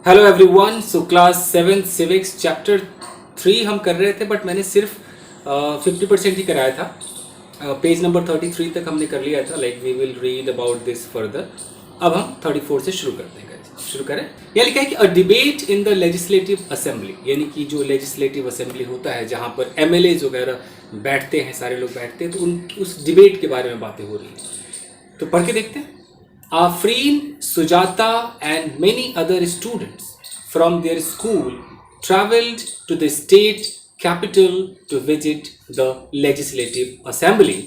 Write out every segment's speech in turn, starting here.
Hello everyone. So class 7 civics chapter 3 हम कर रहे थे, बट मैंने सिर्फ 50% ही कराया था। पेज नंबर 33 तक हमने कर लिया था। Like we will read about this further. अब हम 34 से शुरू करते हैं। शुरू करें। यह लिखा है कि a debate in the legislative assembly, यानी कि जो लेजिस्लेटिव असेंबली होता है जहाँ पर MLAs वगैरह बैठते हैं, सारे लोग बैठते हैं, तो उस डिबेट के बारे में बातें हो रही हैं। तो पढ़ के देखते हैं। Afreen, Sujata, and many other students from their school traveled to the state capital to visit the Legislative Assembly,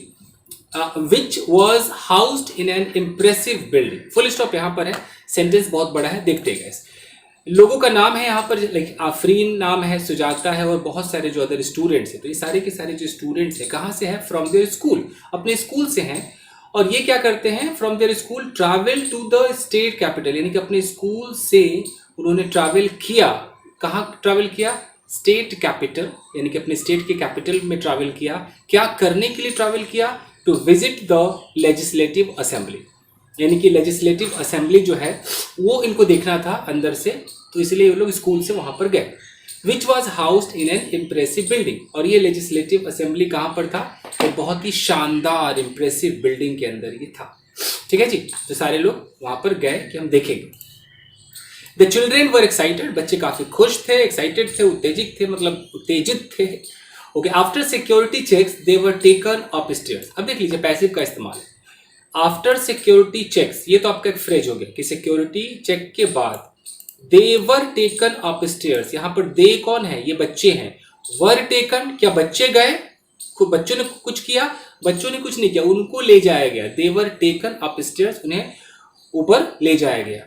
which was housed in an impressive building. Full stop यहाँ पर है, सेंटेंस बहुत बड़ा है, देखते हैं guys। लोगों का नाम है यहाँ पर, लाइक आफरीन नाम है, सुजाता है और बहुत सारे जो अदर स्टूडेंट्स हैं। तो ये सारे के सारे जो स्टूडेंट्स हैं कहाँ से हैं? फ्रॉम देयर स्कूल, अपने स्कूल से हैं। और ये क्या करते हैं? From their school travel to the state capital, यानी कि अपने स्कूल से उन्होंने ट्रैवल किया। कहाँ ट्रैवल किया? स्टेट कैपिटल, यानी कि अपने स्टेट के कैपिटल में ट्रैवल किया। क्या करने के लिए ट्रैवल किया? To visit the legislative assembly, यानी कि लेजिस्लेटिव असेंबली जो है वो इनको देखना था अंदर से, तो इसलिए ये लोग स्कूल से वहां पर गए। Which was housed in an impressive building, और ये लेजिस्लेटिव असेंबली कहाँ पर था? एक बहुत ही शानदार इम्प्रेसिव बिल्डिंग के अंदर ये था। ठीक है जी। तो सारे लोग वहां पर गए कि हम देखेंगे। द चिल्ड्रेन वर एक्साइटेड, बच्चे काफी खुश थे, एक्साइटेड थे, उत्तेजित थे, मतलब उत्तेजित थे। Okay, after security checks they were taken up stairs. अब देख लीजिए पैसिव का इस्तेमाल है। आफ्टर सिक्योरिटी चेक्स, ये तो आपका एक फ्रेज हो गया कि सिक्योरिटी चेक के बाद दे वर टेकन अप स्टेयर्स। यहाँ पर दे कौन है? ये बच्चे हैं। वर टेकन, क्या बच्चे गए? बच्चों ने कुछ किया? बच्चों ने कुछ नहीं किया, उनको ले जाया गया। They were taken up stairs, उन्हें ऊपर ले जाया गया।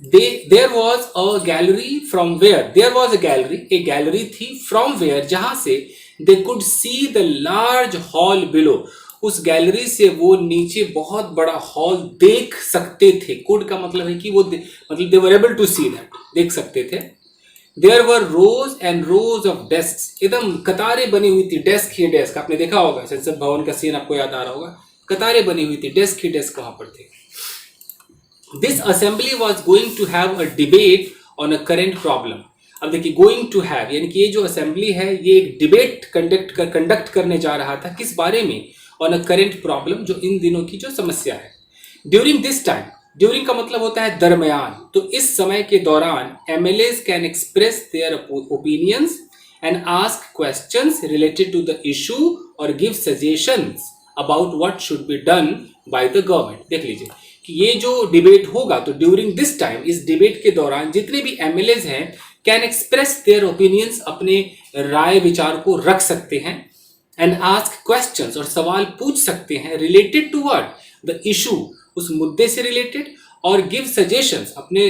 There was a gallery from where, there was a gallery, एक गैलरी थी, फ्रॉम वेयर, जहां से they could see the large hall below, उस गैलरी से वो नीचे बहुत बड़ा हॉल देख सकते थे। कुड का मतलब है कि वो मतलब they were able to see that, देख सकते थे। There were rows and rows of desk, एकदम कतारें बनी हुई थी। डेस्क ही डेस्क, आपने देखा होगा, संसद भवन का सीन आपको याद आ रहा होगा। कतारें बनी हुई थी, डेस्क ही डेस्क वहां पर थे। This assembly was going to have a debate on a current problem. अब देखिए, गोइंग टू हैव यानी कि ये जो असेंबली है ये एक डिबेट कंडक्ट करने जा रहा था। किस बारे में? ऑन अ करेंट प्रॉब्लम, जो इन दिनों की जो समस्या है। ड्यूरिंग दिस टाइम, ड्यूरिंग का मतलब होता है दरमियान, तो इस समय के दौरान MLAs can express their opinions and ask questions related to the issue और give suggestions about what should be done by the government. देख लीजिए कि ये जो डिबेट होगा, तो ड्यूरिंग दिस टाइम, इस डिबेट के दौरान जितने भी MLAs हैं कैन एक्सप्रेस देयर ओपिनियंस, अपने राय विचार को रख सकते हैं। एंड आस्क क्वेश्चंस, और सवाल पूछ सकते हैं, related to what? The issue, उस मुद्दे से रिलेटेड, और गिव सजेशंस, अपने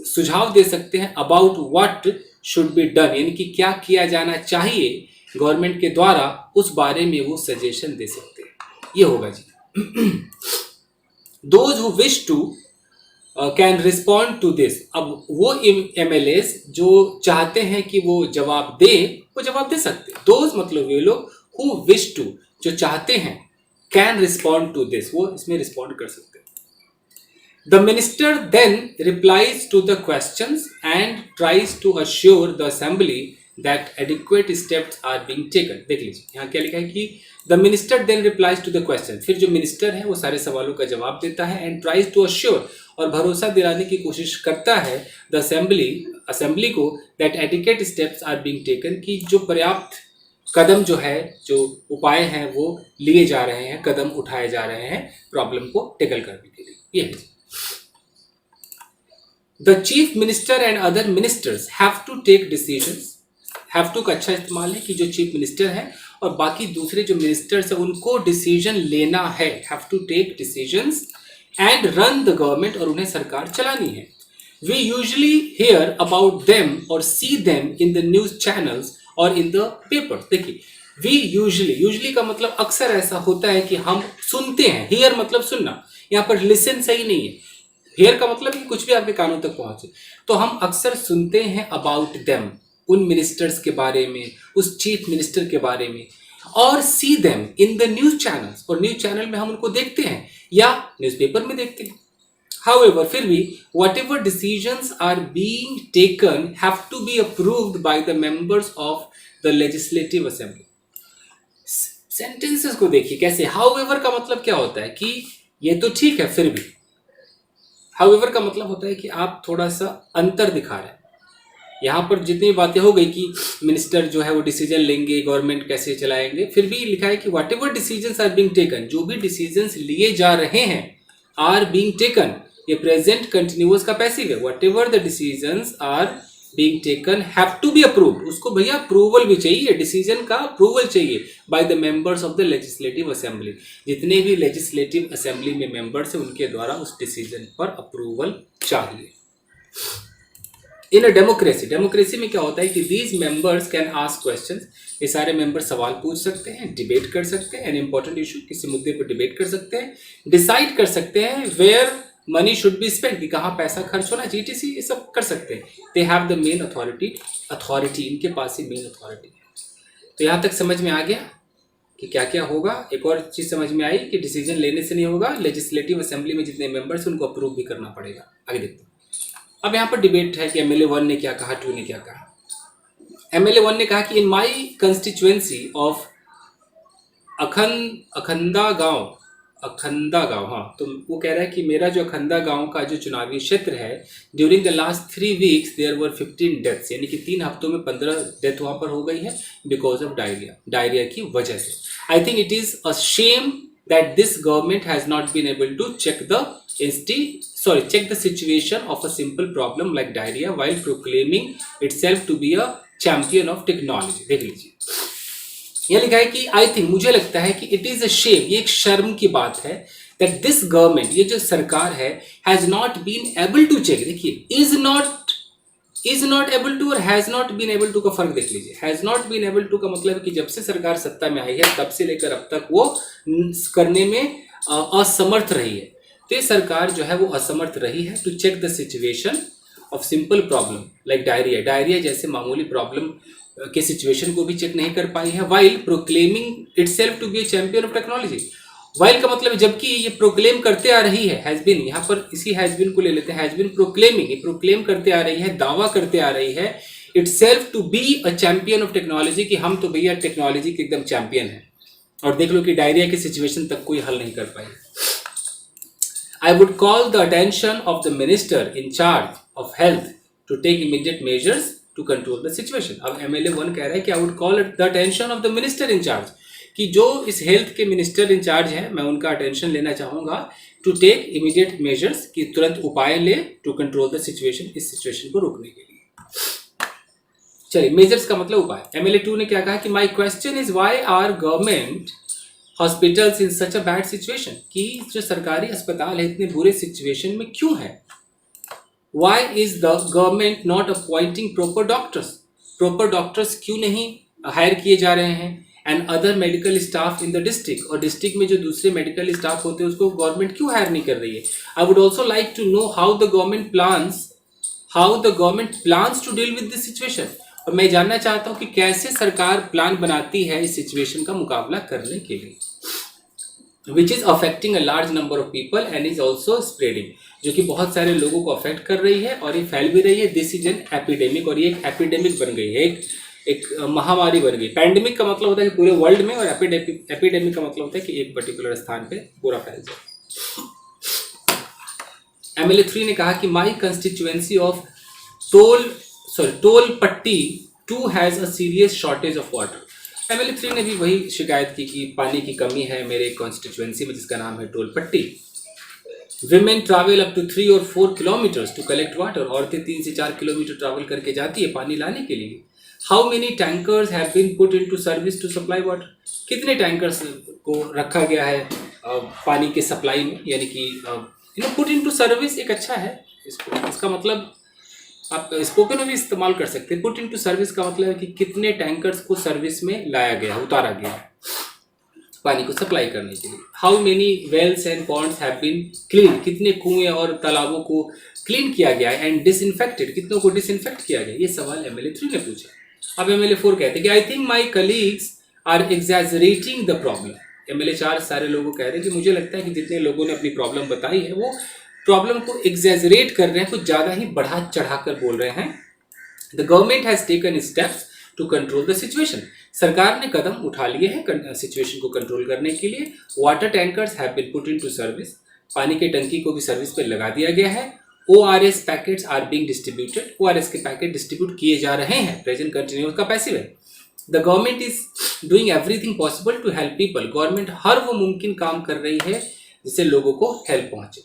सुझाव दे सकते हैं, about what should be done, यानी कि क्या किया जाना चाहिए गवर्नमेंट के द्वारा, उस बारे में वो सजेशन दे सकते हैं। ये होगा जी। Those who wish to can respond to this. अब वो MLAs जो चाहते हैं कि वो जवाब दे, वो जवाब दे सकते हैं। दोज मतलब वे लोग, हु विश टू, जो चाहते हैं, कैन रिस्पॉन्ड टू दिस, वो इसमें रिस्पॉन्ड कर सकते हैं। The minister then replies to the questions and tries to assure the assembly that adequate steps are being taken. देख लीजिए यहाँ क्या लिखा है कि the minister then replies to the question, फिर जो मिनिस्टर है वो सारे सवालों का जवाब देता है। एंड ट्राइज टू अश्योर, और भरोसा दिलाने की कोशिश करता है द असेंबली को, that adequate steps are being taken, की जो पर्याप्त कदम जो है, जो उपाय हैं वो लिए जा रहे हैं, कदम उठाए जा रहे हैं प्रॉब्लम को टेकल करने के लिए। ये है the chief minister and other ministers have to take decisions. Have to का अच्छा इस्तेमाल है कि जो चीफ मिनिस्टर है और बाकी दूसरे जो मिनिस्टर्स है उनको डिसीजन लेना है। Have to take decisions and run the government, और उन्हें सरकार चलानी है। We usually hear about them और see them in the news channels और इन द पेपर। देखिए, वी यूजुअली का मतलब अक्सर ऐसा होता है कि हम सुनते हैं। हियर मतलब सुनना, यहाँ पर लिसन सही नहीं है। हियर का मतलब कि कुछ भी आपके कानों तक पहुंचे, तो हम अक्सर सुनते हैं अबाउट देम, उन मिनिस्टर्स के बारे में, उस चीफ मिनिस्टर के बारे में, और see them in the news channels, और न्यूज चैनल में हम उनको देखते हैं या न्यूज़पेपर में देखते हैं। However, फिर भी whatever decisions are being taken have to be approved by the members of the legislative assembly. Sentences को देखिए कैसे, however का मतलब क्या होता है कि ये तो ठीक है, फिर भी however का मतलब होता है कि आप थोड़ा सा अंतर दिखा रहे हैं। यहाँ पर जितनी बातें हो गई कि मिनिस्टर जो है वो डिसीजन लेंगे, गवर्नमेंट कैसे चलाएंगे, फिर भी लिखा है कि whatever decision are being taken, जो भी डिसीजंस लिए जा रहे हैं, आर बीइंग टेकन, ये प्रेजेंट कंटिन्यूअस का पैसिव है। Whatever the decisions are being taken have to be approved, उसको भैया अप्रूवल भी चाहिए, डिसीजन का अप्रूवल चाहिए by the members of the legislative assembly, जितने भी लेजिस्लेटिव असेंबली में मेंबर्स हैं उनके द्वारा उस डिसीजन पर अप्रूवल चाहिए। इन अ डेमोक्रेसी, डेमोक्रेसी में क्या होता है कि these members can ask questions, ये सारे मेंबर सवाल पूछ सकते हैं, डिबेट कर सकते हैं, एन इंपॉर्टेंट इशू किसी मुद्दे पर डिबेट कर सकते हैं, डिसाइड कर सकते हैं where money should be spend, कि कहाँ पैसा खर्च होना, जीटीसी, ये सब कर सकते हैं। They have the main authority, इनके पास ही मेन अथॉरिटी है। तो यहाँ तक समझ में आ गया कि क्या क्या होगा। एक और चीज़ समझ में आई कि डिसीजन लेने से नहीं होगा, लेजिस्लेटिव असेंबली में जितने मेंबर्स हैं उनको अप्रूव भी करना पड़ेगा। आगे देखते हैं। अब यहाँ पर डिबेट है कि एमएलए 1 ने क्या कहा, 2 ने क्या कहा। एमएलए 1 ने कहा कि इन माई कंस्टिट्यूएंसी ऑफ अखंदा गांव, हाँ, तो वो कह रहा है कि मेरा जो अखंदा गांव का जो चुनावी क्षेत्र है, during the last 3 weeks there were 15 deaths, यानी कि 3 हफ्तों में 15 डेथ वहाँ पर हो गई है बिकॉज ऑफ डायरिया की वजह से। I think it is a shame that this government has not been able to check the situation of a simple problem like diarrhea while proclaiming itself to be a champion of technology। देख लीजिए, यह लिखा है कि I think, मुझे लगता है कि इट इज अ शेम, ये एक शर्म की बात है, that this government, ये जो सरकार है, has not been able to check, देखिए is not able to और has not been able to का फर्क देख लीजिए। has not been able to का मतलब है कि जब से सरकार सत्ता में आई है तब से लेकर अब तक वो करने में असमर्थ रही है। तो ये सरकार जो है वो असमर्थ रही है to check the situation of simple problem like diarrhoea जैसे मामूली प्रॉब्लम के सिचुएशन को भी चेक नहीं कर पाई है, while proclaiming itself to be a champion of technology. While का मतलब जबकि ये प्रोक्लेम करते आ रही है, हैज बीन, यहाँ पर इसी हैज बीन को ले लेते हैं, हैज बीन प्रोक्लेमिंग, ये प्रोक्लेम करते आ रही है, दावा करते आ रही है itself to be a champion of technology, कि हम तो भैया टेक्नोलॉजी के एकदम चैंपियन हैं। और देख लो कि डायरिया की सिचुएशन तक कोई हल नहीं कर पाई। I would call the attention of the minister in charge of health to take immediate measures to control the situation. अब एमएलए 1 कह रहा है कि I would call the attention of the minister in charge, कि जो इस health के minister in charge हैं, मैं उनका अटेंशन लेना चाहूँगा टू टेक इमीडिएट मेजर्स, कि तुरंत उपाय ले टू कंट्रोल द सिचुएशन, इस सिचुएशन को रोकने के लिए। चलिए, मेजर्स का मतलब उपाय। एमएलए 2 ने क्या कहा कि my question is why are government hospitals in such a bad situation, कि जो सरकारी अस्पताल है इतने बुरे सिचुएशन में क्यों है। Why is the government not appointing proper doctors क्यों नहीं हायर किए जा रहे हैं, and other medical staff in the district, और डिस्ट्रिक्ट में जो दूसरे मेडिकल स्टाफ होते हैं उसको गवर्नमेंट क्यों हायर नहीं कर रही है। I would also like to know how the government plans to deal with this situation, और मैं जानना चाहता हूँ कि कैसे सरकार प्लान बनाती है इस सिचुएशन का मुकाबला करने के लिए, which is affecting a large number of people and is also spreading, जो कि बहुत सारे लोगों को अफेक्ट कर रही है और ये फैल भी रही है। दिस इज एन एपिडेमिक, और ये एक एपिडेमिक बन गई है, एक महामारी बन गई। पैंडेमिक का मतलब होता है कि पूरे वर्ल्ड में, और एपिडेमिक का मतलब होता है कि एक पर्टिकुलर स्थान पे पूरा फैल जाए। एमएलए 3 ने कहा कि माई कंस्टिट्यूएंसी ऑफ टोल पट्टी 2 has a serious shortage of water. MLA 3 ने भी वही शिकायत की कि पानी की कमी है मेरे कॉन्स्टिट्यूएंसी में, जिसका नाम है टोल पट्टी। विमेन ट्रैवल अप टू 3 और 4 किलोमीटर्स टू कलेक्ट वाटर, औरतें 3 से 4 किलोमीटर ट्रैवल करके जाती है पानी लाने के लिए। How many tankers have been put into service to supply water, कितने टैंकर्स को रखा गया है पानी के सप्लाई में, यानी कि पुट इनटू सर्विस एक अच्छा है, इसका मतलब आप स्पोकन में भी इस्तेमाल कर सकते हैं। पुट इनटू सर्विस का मतलब है कि कितने टैंकर्स को सर्विस में लाया गया, उतारा गया है पानी को सप्लाई करने के लिए। How many wells and ponds have been clean, कितने कुएं और तालाबों को क्लीन किया गया है, एंड डिसइंफेक्टेड, कितनों को डिसइंफेक्ट किया गया। ये सवाल एमएलए 3 ने पूछा। अब एमएलए 4 कहते हैं कि I think my colleagues are exaggerating the problem. MLA 4 सारे लोगों कह रहे हैं कि मुझे लगता है कि जितने लोगों ने अपनी प्रॉब्लम बताई है वो प्रॉब्लम को एग्जैजरेट कर रहे हैं, कुछ ज़्यादा ही बढ़ा चढ़ा कर बोल रहे हैं। The government has taken steps to control the situation. सरकार ने कदम उठा लिए हैं सिचुएशन को कंट्रोल करने के लिए। Water tankers have been put into service. पानी के टंकी को भी सर्विस पे लगा दिया गया है। ORS packets are being distributed. ORS के पैकेट डिस्ट्रीब्यूट किए जा रहे हैं। प्रेजेंट कंटिन्यूस का पैसिव है। The government is doing everything possible to help people. Government हर वो मुमकिन काम कर रही है जिससे लोगों को हेल्प पहुंचे।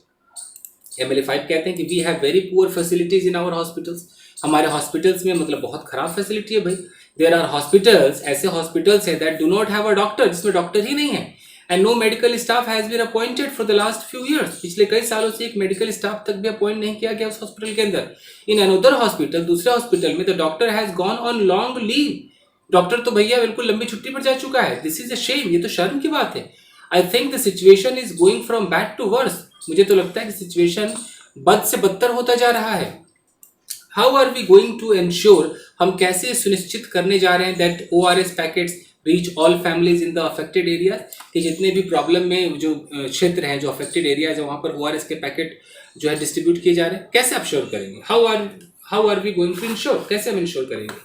MLA 5 कहते हैं कि we have very poor facilities in our hospitals. हमारे हॉस्पिटल्स में मतलब बहुत खराब फैसिलिटी है भाई। देयर आर हॉस्पिटल्स, ऐसे हॉस्पिटल्स हैं that do not have a doctor, जिसमें डॉक्टर ही नहीं है। And no medical staff has been appointed for the last few years. पिछले कई सालों से एक मेडिकल स्टाफ तक भी अपॉइंट नहीं किया गया उस हॉस्पिटल के अंदर। इन अनदर हॉस्पिटल, दूसरे हॉस्पिटल में the doctor has gone on long leave. Doctor तो भैया बिल्कुल लंबी छुट्टी पर जा चुका है। दिस इज अ शेम, ये तो शर्म की बात है। I think the situation is going from bad to worse. मुझे तो लगता है कि सिचुएशन बद से बदतर होता जा रहा है। How are we going to ensure, हम कैसे सुनिश्चित करने जा रहे हैं that ORS packets reach all families in the affected area, कि जितने भी प्रॉब्लम में जो क्षेत्र हैं, जो अफेक्टेड एरियाज है, वहाँ पर ORS के पैकेट जो है डिस्ट्रीब्यूट किए जा रहे हैं। कैसे आप श्योर करेंगे? How are we going to ensure, कैसे हम इंश्योर करेंगे?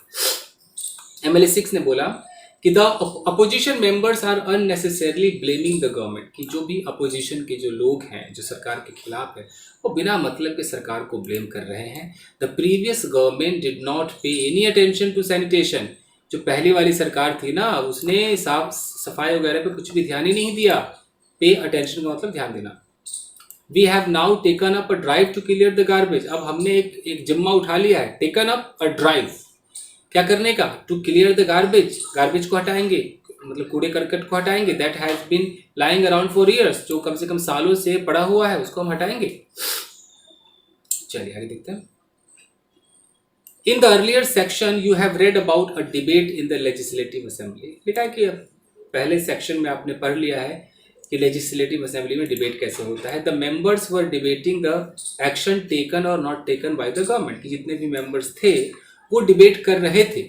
MLA 6 ने बोला कि the opposition members are unnecessarily blaming the government, कि जो भी अपोजिशन के जो लोग हैं, जो सरकार के खिलाफ है, वो बिना मतलब के सरकार को ब्लेम कर रहे हैं। The previous government did not पे एनी अटेंशन टू सैनिटेशन। जो पहली वाली सरकार थी ना, उसने साफ सफाई वगैरह पे कुछ भी ध्यान ही नहीं दिया। पे अटेंशन का मतलब ध्यान देना। We have now taken up a drive to clear the garbage. अब हमने एक जिम्मा उठा लिया है, टेकन अप अ ड्राइव, क्या करने का? To clear the garbage, garbage को हटाएंगे, मतलब कूड़े करकट को हटाएंगे। That has been lying around for years, जो कम से कम सालों से पड़ा हुआ है, उसको हम हटाएंगे। चलिए आगे देखते हैं। इन the earlier section you have read about a debate in the legislative assembly. लिखा है कि पहले सेक्शन में आपने पढ़ लिया है कि लेजिस्लेटिव असेंबली में डिबेट कैसे होता है। The members were debating the action taken और not taken by the government, कि जितने भी मेंबर्स थे वो डिबेट कर रहे थे।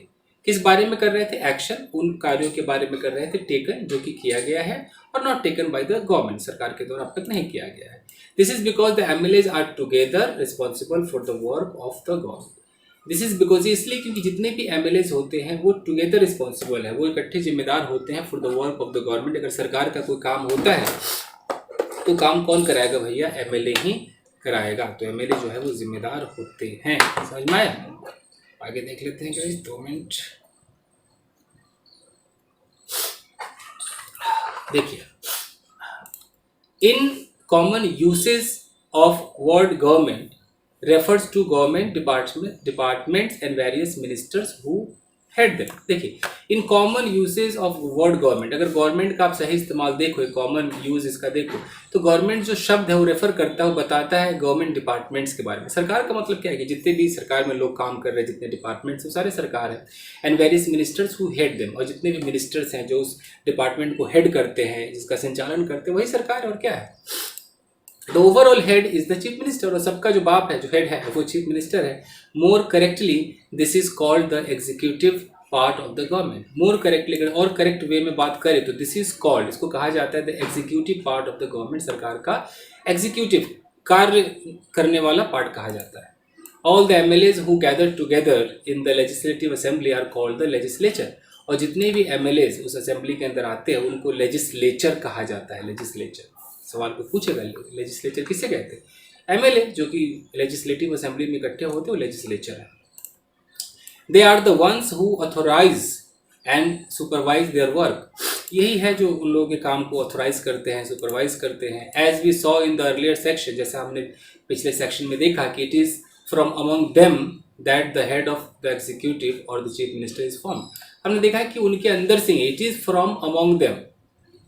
किस बारे में कर रहे थे? एक्शन, उन कार्यों के बारे में कर रहे थे, टेकन जो कि किया गया है, और not taken by the government, सरकार के द्वारा अब तक नहीं किया गया है। This is because the MLAs are together responsible for the work of the government. This is because, इसलिए क्योंकि जितने भी MLAs होते हैं वो टुगेदर रिस्पॉन्सिबल है, वो इकट्ठे जिम्मेदार होते हैं for the work of the government. अगर सरकार का कोई काम होता है तो काम कौन कराएगा भैया? MLA ही कराएगा। तो MLA जो है वो जिम्मेदार होते हैं। समझ में आया? आगे देख लेते हैं गाइस, 2 मिनट। देखिए, in common usage of word government refers to government departments and various ministers who head them। देखिए, in common usage of word government, अगर गवर्नमेंट का आप सही इस्तेमाल देखो, कॉमन यूज इसका देखो, तो गवर्नमेंट जो शब्द है वो रेफर करता है, वो बताता है गवर्नमेंट डिपार्टमेंट्स के बारे में। सरकार का मतलब क्या है कि जितने भी सरकार में लोग काम कर रहे हैं, जितने डिपार्टमेंट्स, वो सारे सरकार है। And various ministers who head them, और जितने भी मिनिस्टर्स हैं जो उस डिपार्टमेंट को हेड करते हैं, जिसका संचालन करते हैं, वही सरकार है। और क्या है? The overall head is the chief minister, और सबका जो बाप है, जो हेड है, वो चीफ मिनिस्टर है। More correctly this is called the executive part of the government. More correctly, अगर और करेक्ट वे में बात करें तो दिस इज कॉल्ड, इसको कहा जाता है the executive part of the government. सरकार का एग्जीक्यूटिव, कार्य करने वाला पार्ट कहा जाता है। All the MLAs who gather together in the legislative assembly are called the legislature, और जितने भी MLAs उस असेंबली के अंदर आते हैं उनको लेजिस्लेचर कहा जाता है। लेजिस्लेचर सवाल पे पूछेगा, लेजिस्लेचर किसे कहते हैं? MLA जो कि लेजिस्लेटिव असेंबली में इकट्ठे होते हैं, वो लेजिस्लेचर है। They are the ones who authorise and supervise their work, यही है जो उन लोगों के काम को ऑथोराइज करते हैं, सुपरवाइज करते हैं। As we saw in the earlier section, जैसा हमने पिछले सेक्शन में देखा कि it is from among them that the head of the executive और the chief minister is form. हमने देखा कि उनके अंदर से, it is from among them,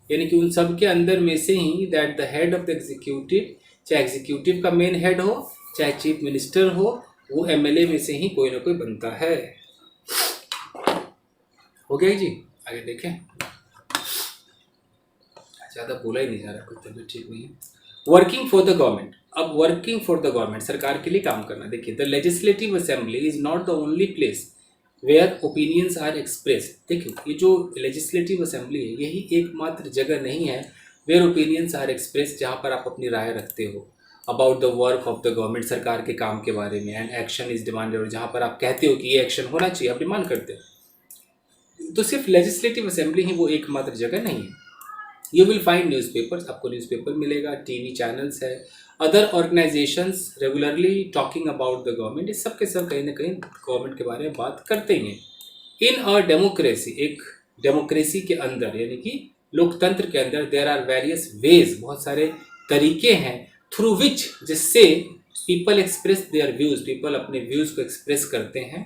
यानी कि उन सब के अंदर में से ही that the head of the executive, चाहे एग्जीक्यूटिव का मेन हेड हो, चाहे चीफ मिनिस्टर हो, वो MLA में से ही कोई ना कोई बनता है। हो गया जी? आगे देखें, ज़्यादा बोला ही नहीं जा रहा, कुछ तबीयत ठीक नहीं है। वर्किंग फॉर द गवर्नमेंट, अब वर्किंग फॉर द गवर्नमेंट, सरकार के लिए काम करना। देखिए, the legislative assembly is not the only place where opinions are express. देखिए, ये जो लेजिस्लेटिव असेंबली है, यही एकमात्र जगह नहीं है वेयर ओपिनियंस आर एक्सप्रेस, जहाँ पर आप अपनी राय रखते हो। About the work of the government, सरकार के काम के बारे में, एंड एक्शन इज डिमांडेड, जहाँ पर आप कहते हो कि ये एक्शन होना चाहिए, आप डिमांड करते हो। तो सिर्फ लेजिस्लेटिव असेंबली ही वो एकमात्र जगह नहीं है। यू विल फाइंड न्यूज़पेपर्स, आपको न्यूज़पेपर मिलेगा, टीवी चैनल्स है, other organisations regularly talking about the government, ये सब के सब कहीं ना कहीं गवर्नमेंट के बारे में बात करते ही हैं। इन अ डेमोक्रेसी, एक डेमोक्रेसी के अंदर यानी कि लोकतंत्र के अंदर, देयर आर वेरियस वेज, बहुत सारे तरीके हैं, थ्रू विच, जिससे people express their views, people अपने व्यूज़ को एक्सप्रेस करते हैं,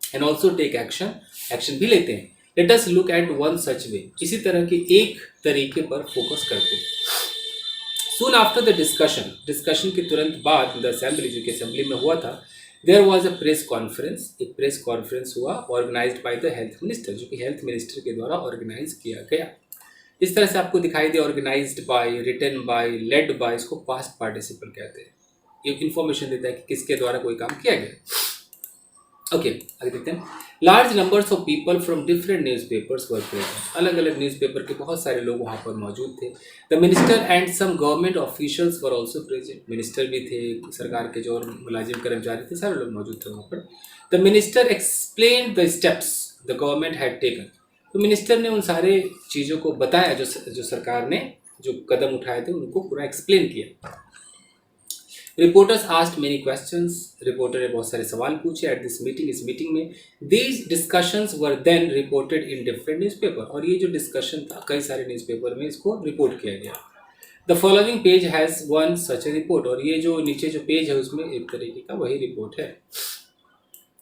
and also take action, action भी लेते हैं। Let us look at one such way, इसी तरह के एक तरीके पर फोकस करते हैं। Soon after the discussion, discussion के तुरंत बाद द असेंबली, जो कि असेंबली में हुआ था, there was a press conference, एक प्रेस कॉन्फ्रेंस हुआ organised by the health minister, जो कि हेल्थ मिनिस्टर के द्वारा ऑर्गेनाइज किया गया। इस तरह से आपको दिखाई दे organised by, written by, led by, इसको पास्ट पार्टिसिपल कहते हैं। ये इन्फॉर्मेशन देता है कि किसके द्वारा कोई काम किया गया। ओके, आगे देखते हैं। Large numbers of people from different newspapers were present, अलग अलग न्यूज़पेपर के बहुत सारे लोग वहाँ पर मौजूद थे। The minister and some government officials were also present, minister भी थे, सरकार के जो मुलाजिम कर्मचारी थे, सारे लोग मौजूद थे वहाँ पर। The minister explain the steps the government had taken, तो मिनिस्टर ने उन सारे चीज़ों को बताया जो सरकार ने जो कदम उठाए थे उनको पूरा एक्सप्लेन किया। Reporters asked many questions, reporter ने बहुत सारे सवाल पूछे एट दिस मीटिंग, इस मीटिंग में। These discussions were then reported in different newspaper, और ये जो डिस्कशन था कई सारे न्यूज़पेपर में इसको रिपोर्ट किया गया। The following page has one such A report, और ये जो नीचे जो पेज है उसमें एक तरीके का वही रिपोर्ट है।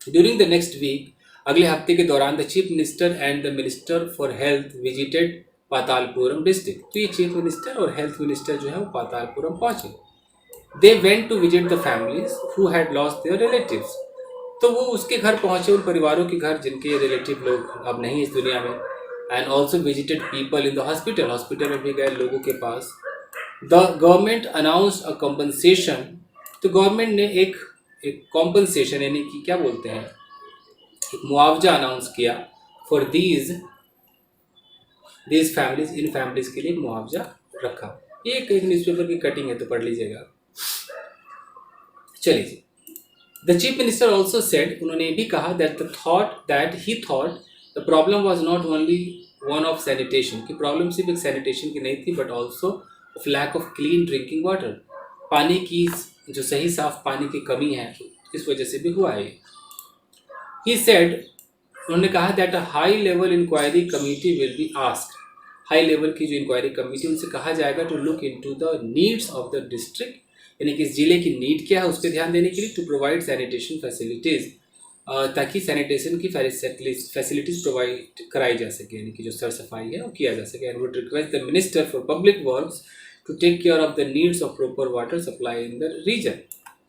ड्यूरिंग द नेक्स्ट वीक, अगले हफ्ते के दौरान, the chief minister and the minister for health visited Patalpuram district, तो ये चीफ मिनिस्टर और हेल्थ मिनिस्टर जो है वो पातालपुरम पहुंचे। They went to visit the families who had lost their relatives, तो वो उसके घर पहुंचे, उन परिवारों के घर जिनके रिलेटिव लोग अब नहीं इस दुनिया में। And also visited people in the hospital, hospital में भी गए लोगों के पास। The government announced a compensation, तो गवर्नमेंट ने एक कॉम्पनसेशन यानी कि क्या बोलते हैं, एक मुआवजा अनाउंस किया for these families, in families के लिए मुआवजा रखा। ये एक न्यूज़पेपर की कटिंग है, तो पढ़ लीजिएगा। चलिए जी। The chief minister also said, उन्होंने ये भी कहा that he thought the problem was not only one of sanitation, की प्रॉब्लम सिर्फ एक सैनिटेशन की नहीं थी, but also of lack of clean drinking water, पानी की जो सही साफ पानी की कमी है इस वजह से भी हुआ है। ही सेड, उन्होंने कहा that a high level inquiry committee will be asked, high level की जो इंक्वायरी कमेटी उनसे कहा जाएगा to look into the needs of the district, यानी कि इस जिले की नीड क्या है उस पर ध्यान देने के लिए, टू प्रोवाइड सैनिटेशन फैसिलिटीज़, ताकि सैनिटेशन की फैसिलिटीज़ प्रोवाइड कराई जा सके, यानी कि जो सर सफाई है वो किया जा सके। And would request the minister for public works to take care of the needs of proper water supply in the region.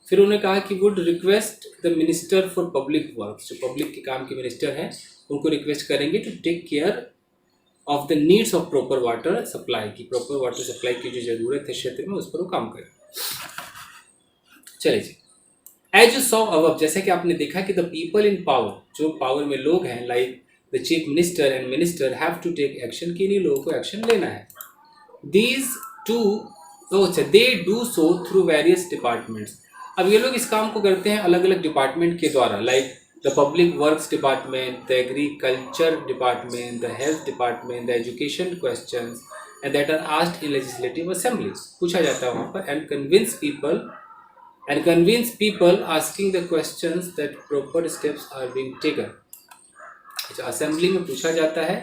फिर उन्होंने कहा कि would request the minister for public works, जो पब्लिक के काम के मिनिस्टर हैं उनको रिक्वेस्ट करेंगे to take care of the needs of proper water supply, की प्रॉपर वाटर सप्लाई की जो ज़रूरत है क्षेत्र में उस पर वो काम करें। चलिए जी। एज यू सॉ अब, जैसे कि आपने देखा कि द पीपल इन पावर, जो पावर में लोग हैं, like the chief minister and minister have to take action, कि इन्हीं लोगों को एक्शन लेना है। These two, they do so through various departments, अब ये लोग इस काम को करते हैं अलग अलग डिपार्टमेंट के द्वारा, like the public works department, the agriculture department, the health department, the education questions and that are asked in legislative assembly, पूछा जाता है वहाँ पर, and convince people asking the questions that proper steps are being taken, अच्छा assembly में पूछा जाता है,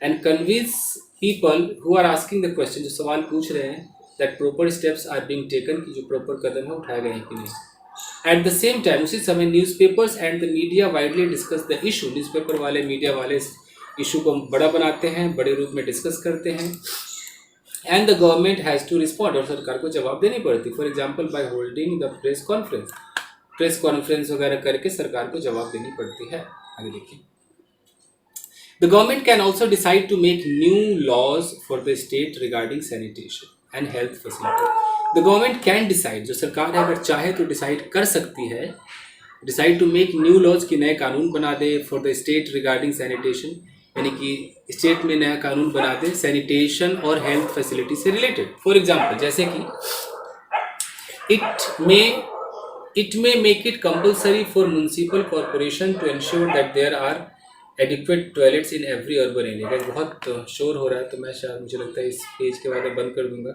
and convince people who are asking the question, जो सवाल पूछ रहे हैं, that proper steps are being taken, कि जो proper कदम है उठाए गए हैं कि नहीं। At the same time, उसी समय newspapers and the media widely discuss the issue, newspaper वाले, मीडिया वाले इस इशू को बड़ा बनाते हैं, बड़े रूप में डिस्कस करते हैं। And the government has to respond, और सरकार को जवाब देनी पड़ती, for example by holding the press conference वगैरह करके सरकार को जवाब देनी पड़ती है। आगे देखिए। The government can also decide to make new laws for the state regarding sanitation and health facility. The government can decide, जो सरकार है अगर चाहे तो डिसाइड कर सकती है, decide to make new laws, की नए कानून बना दे, for the state regarding sanitation, यानी कि स्टेट में नया कानून बना दे सैनिटेशन और हेल्थ फैसिलिटी से रिलेटेड। फॉर एग्जांपल, जैसे कि It may make it compulsory for municipal corporation to ensure that there are adequate toilets in every urban area। Guys, बहुत शोर हो रहा है तो मैं शायद मुझे लगता है इस पेज के बाद अब बंद कर दूंगा,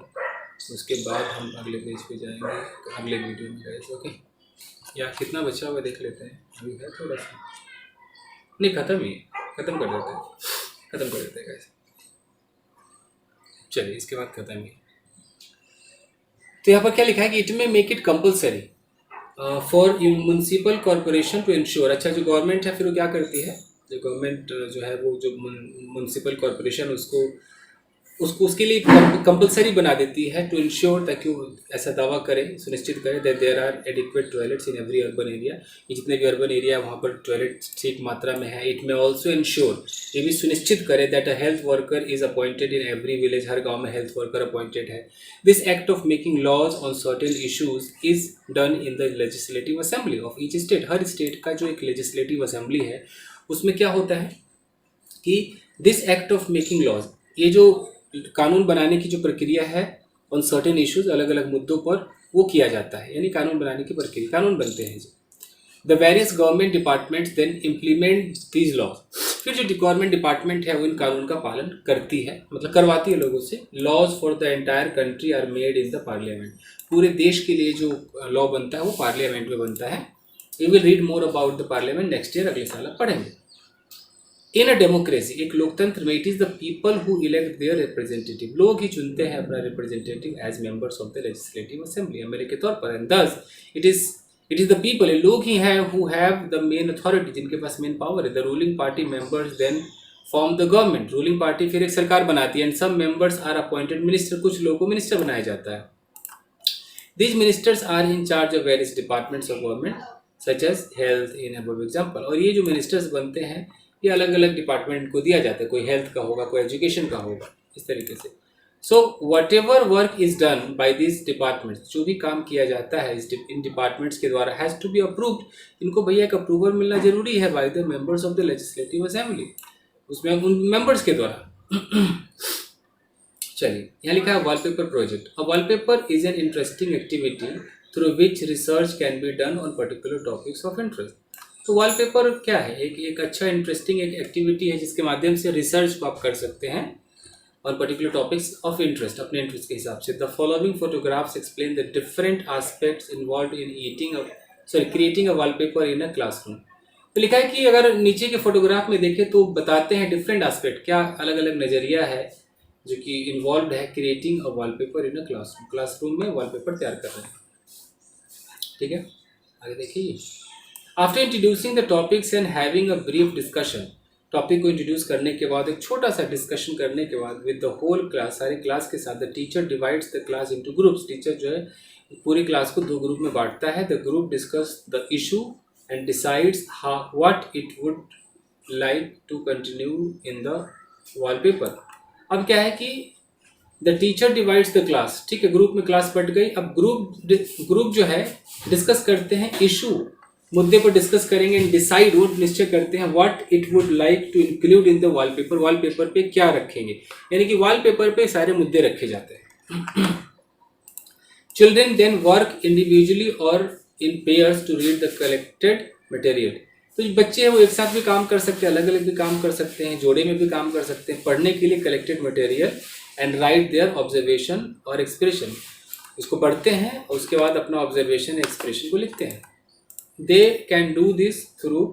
उसके बाद हम अगले पेज पे जाएंगे अगले वीडियो में। गाइस ओके, या कितना बचा हुआ देख लेते हैं, अभी है थोड़ा सा, नहीं खत्म ही, खत्म कर देते हैं गाइस। चलिए इसके बाद खत्म ही। तो यहाँ पर क्या लिखा है कि इट में make it compulsory for municipal corporation to ensure. अच्छा, जो गवर्नमेंट है फिर वो क्या करती है, जो गवर्नमेंट जो है वो जो म्यूनसिपल कॉरपोरेशन उसको उसके लिए कंपलसरी बना देती है टू इंश्योर, ताकि वो ऐसा दावा करे, सुनिश्चित करे that there are adequate toilets in every urban area, ये जितने भी अर्बन एरिया वहाँ पर टॉयलेट ठीक मात्रा में है। इट में ऑल्सो इंश्योर, ये भी सुनिश्चित करे that a health worker is appointed in every village, हर गाँव में हेल्थ वर्कर अपॉइंटेड है। This act of making laws on certain issues is done in the legislative assembly of each state. हर state का जो एक लेजिस्लेटिव असेंबली है उसमें क्या होता है कि this act of making laws, ये जो कानून बनाने की जो प्रक्रिया है ऑन सर्टेन इश्यूज, अलग अलग मुद्दों पर वो किया जाता है, यानी कानून बनाने की प्रक्रिया, कानून बनते हैं जी। The various government departments then implement these laws, फिर जो गवर्नमेंट डिपार्टमेंट है वो इन कानून का पालन करती है, मतलब करवाती है लोगों से। Laws for the entire country are made in the parliament, पूरे देश के लिए जो लॉ बनता है वो पार्लियामेंट में बनता है। We will read more about the parliament next year, अगले साल आप पढ़ेंगे। इन अ डेमोक्रेसी, एक लोकतंत्र में, it is the people who elect their representative, लोग ही चुनते हैं अपना representative as members of the legislative assembly, MLA के तौर पर। And thus it is the people, लोग ही हैं who have the main authority, जिनके पास मेन पावर है। The ruling party members then form the government, ruling party फिर एक सरकार बनाती है। And some members are appointed minister, कुछ लोगों को मिनिस्टर बनाया जाता है। These ministers are in charge of various departments of government such as health in above example, और ये जो मिनिस्टर्स बनते हैं ये अलग अलग डिपार्टमेंट को दिया जाता है, कोई हेल्थ का होगा, कोई एजुकेशन का होगा, इस तरीके से। So what ever work is done by this departments, जो भी काम किया जाता है इन डिपार्टमेंट्स के द्वारा, हैज़ टू बी अप्रूव्ड, इनको भैया एक अप्रूवल मिलना जरूरी है bye the members of the legislative assembly, उसमें उन मेंबर्स के द्वारा। चलिए यहाँ लिखा है wallpaper project. A wallpaper is an interesting activity through which research can be done on particular topics of interest. तो वॉलपेपर क्या है, एक अच्छा इंटरेस्टिंग एक एक्टिविटी है जिसके माध्यम से रिसर्च को आप कर सकते हैं और पर्टिकुलर टॉपिक्स ऑफ इंटरेस्ट, अपने इंटरेस्ट के हिसाब से। The following photographs explain the different aspects involve in creating a wallpaper in a classroom. तो लिखा है कि अगर नीचे के फोटोग्राफ में देखें तो बताते हैं डिफरेंट एस्पेक्ट, क्या अलग अलग नज़रिया है जो कि इन्वॉल्व है creating a wallpaper in a classroom, classroom में वॉलपेपर तैयार कर रहे हैं। ठीक है, आगे देखिए। After introducing the topics and having a brief discussion, topic को इंट्रोड्यूस करने के बाद एक छोटा सा डिस्कशन करने के बाद विद द होल क्लास, सारे क्लास के साथ, the teacher divides the class into groups, teacher जो है पूरी क्लास को दो ग्रुप में बांटता है। The group discuss the issue and decides what it would like to continue in the wallpaper. अब क्या है कि the teacher divides the class, ठीक है, ग्रुप में क्लास बट गई। अब ग्रुप जो है डिस्कस करते हैं इशू, मुद्दे पर डिस्कस करेंगे, एंड डिसाइड, वो निश्चय करते हैं what it would like to include in the wallpaper, wallpaper पे क्या रखेंगे, यानी कि वॉलपेपर पे सारे मुद्दे रखे जाते हैं। चिल्ड्रेन देन वर्क इंडिविजुअली और in pairs to read the collected material. तो जो बच्चे हैं वो एक साथ भी काम कर सकते हैं, अलग अलग भी काम कर सकते हैं, जोड़े में भी काम कर सकते हैं, पढ़ने के लिए collected material and write their observation और एक्सप्रेशन, इसको पढ़ते हैं और उसके बाद अपना ऑब्जर्वेशन एक्सप्रेशन को लिखते हैं। They can do this through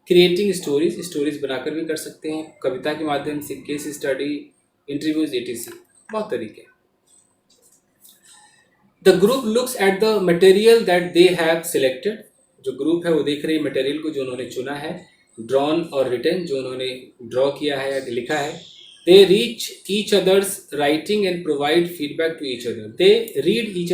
creating stories, stories बनाकर भी कर सकते हैं, कविता के माध्यम से, केस स्टडी, इंटरव्यूज, etc, बहुत तरीके। The group looks at the material that they have selected, जो ग्रुप है वो देख रही है मटेरियल को जो उन्होंने चुना है, ड्रॉन और रिटन, जो उन्होंने ड्रॉ किया है या लिखा है। They reach each others writing and provide feedback to each other, they read each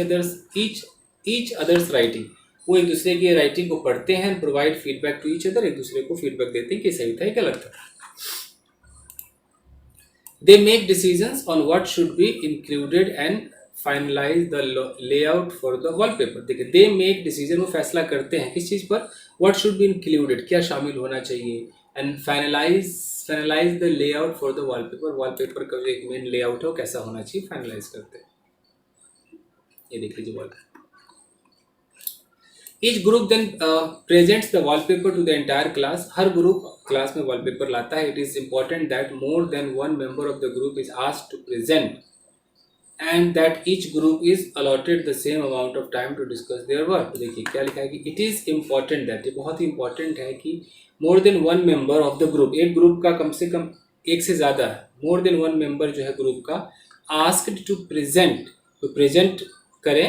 others writing, वो एक दूसरे की राइटिंग को पढ़ते हैं, provide feedback to each other, एक दूसरे को फीडबैक देते हैं कि सही था या गलत था। They make decisions on what should be included and finalise the layout for the wallpaper. देखिए, दे मेक डिसीजन, वो फैसला करते हैं किस चीज़ पर, व्हाट शुड बी इंक्लूडेड, क्या शामिल होना चाहिए, and finalise the layout for the wallpaper, wallpaper का जो एक मेन लेआउट है वो कैसा होना चाहिए, फाइनलाइज करते हैं। ये देख लीजिए wallpaper. Each group then presents the wallpaper to the entire class, हर ग्रुप क्लास में वॉलपेपर लाता है. It is important that more than one member of the group is asked to present and that each group is allotted the same amount of time to discuss their work. देखिए क्या लिखा है कि it is important that, ये बहुत ही important है कि more than one member of the group, एक ग्रुप का कम से कम एक से ज़्यादा more than one member जो है ग्रुप का asked to present, तो present करें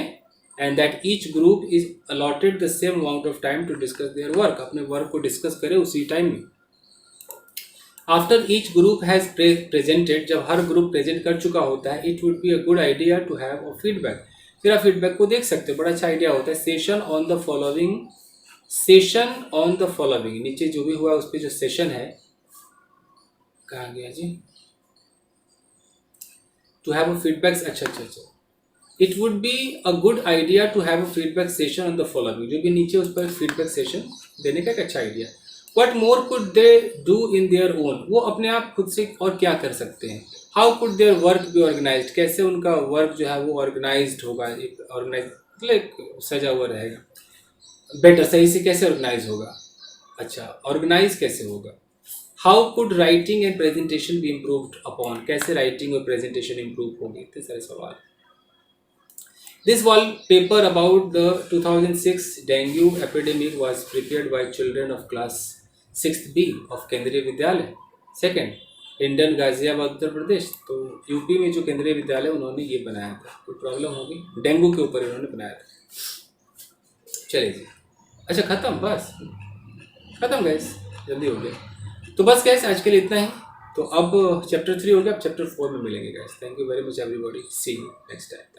and that each group is allotted the same amount of time to discuss their work, अपने वर्क को डिस्कस करें उसी टाइम में. After each group has presented, जब हर ग्रुप प्रेजेंट कर चुका होता है, it would be a good idea to have a feedback, फिर आप फीडबैक को देख सकते हो, बड़ा अच्छा आइडिया होता है. Session on the following, session on the following, नीचे जो भी हुआ उस पर जो सेशन है, कहाँ गया जी, टू हैव अ फीडबैक. अच्छा, it would be a good idea to have a feedback session on the following, जो भी नीचे उस पर फीडबैक सेशन देने का एक अच्छा idea. What more could they do in their own, वो अपने आप खुद से और क्या कर सकते हैं. How could their work be organized, कैसे उनका वर्क जो है वो ऑर्गेनाइज्ड होगा, एक ऑर्गेनाइज मतलब सजा हुआ रहेगा. बेटर, सही से कैसे ऑर्गेनाइज होगा, अच्छा ऑर्गेनाइज कैसे होगा. How could writing and presentation be improved upon, कैसे राइटिंग और प्रेजेंटेशन इम्प्रूव होगी, इतने सारे सवाल. This wallpaper about the 2006 dengue epidemic was prepared by children of class 6th B of केंद्रीय विद्यालय सेकेंड इंडन गाजियाबाद उत्तर प्रदेश. तो यूपी में जो केंद्रीय विद्यालय उन्होंने ये बनाया था. कोई प्रॉब्लम होगी, डेंगू के ऊपर इन्होंने बनाया था. चलिए जी, अच्छा खत्म, बस खत्म गैस, जल्दी हो गया. तो बस गैस आज के लिए इतना ही. तो अब चैप्टर 3 हो गया, अब चैप्टर 4 में मिलेंगे guys. Thank you very much everybody, see you next time.